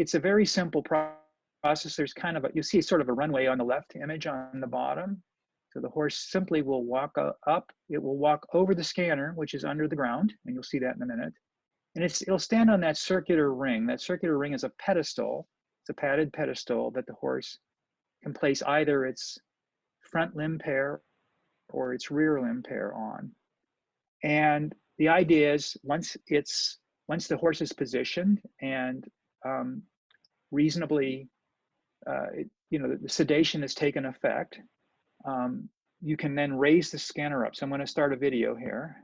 it's a very simple process. There's kind of you see sort of a runway on the left image on the bottom. So the horse simply will walk up. It will walk over the scanner, which is under the ground, and you'll see that in a minute. And it'll stand on that circular ring. That circular ring is a pedestal. It's a padded pedestal that the horse can place either its front limb pair or its rear limb pair on. And the idea is once the horse is positioned and reasonably, the sedation has taken effect, you can then raise the scanner up. So I'm going to start a video here.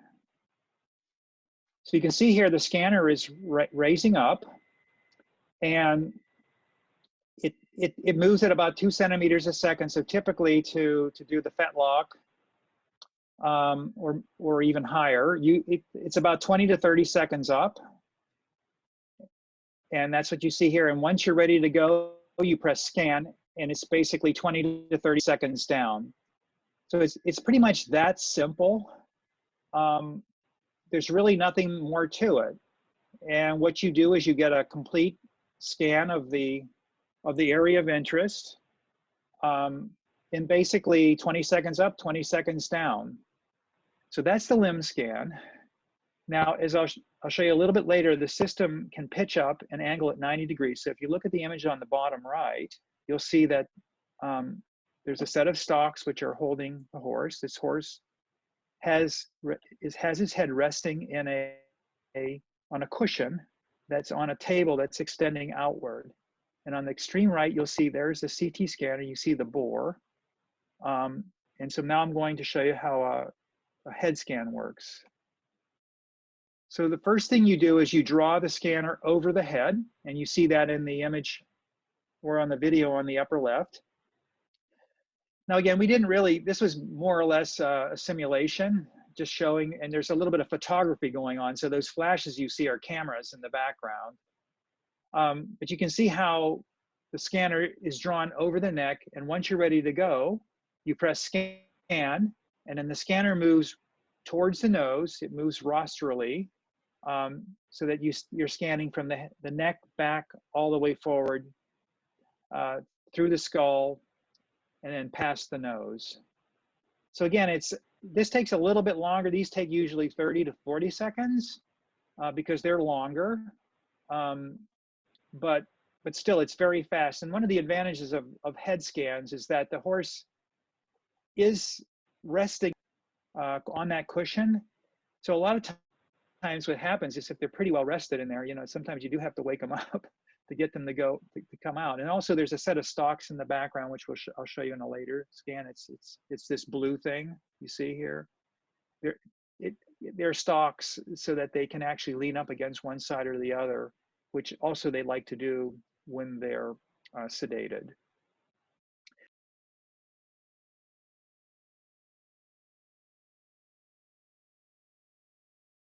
So you can see here the scanner is raising up, and it moves at about 2 centimeters a second. So typically to do the fetlock, or even higher, it's about 20 to 30 seconds up. And that's what you see here. And once you're ready to go, you press scan, and it's basically 20 to 30 seconds down. So it's pretty much that simple. There's really nothing more to it. And what you do is you get a complete scan of the area of interest in basically 20 seconds up, 20 seconds down. So that's the limb scan. Now, as I'll show you a little bit later, the system can pitch up and angle at 90 degrees. So if you look at the image on the bottom right, you'll see that there's a set of stalks which are holding the horse. This horse has his head resting in on a cushion that's on a table that's extending outward. And on the extreme right, you'll see there's the CT scanner. You see the bore. And so now I'm going to show you how a head scan works. So the first thing you do is you draw the scanner over the head, and you see that in the image or on the video on the upper left. Now again, this was more or less a simulation, just showing, and there's a little bit of photography going on. So those flashes you see are cameras in the background. But you can see how the scanner is drawn over the neck, and once you're ready to go, you press scan, and then the scanner moves towards the nose. It moves rostrally, so that you're scanning from the neck back all the way forward, through the skull, and then past the nose. So again, this takes a little bit longer. These take usually 30 to 40 seconds because they're longer, but still it's very fast. And one of the advantages of head scans is that the horse is resting on that cushion. So a lot of times what happens is if they're pretty well rested in there, sometimes you do have to wake them up to get them to come out. And also there's a set of stalks in the background, which I'll show you in a later scan. It's this blue thing you see here. They're stalks so that they can actually lean up against one side or the other, which also they like to do when they're sedated.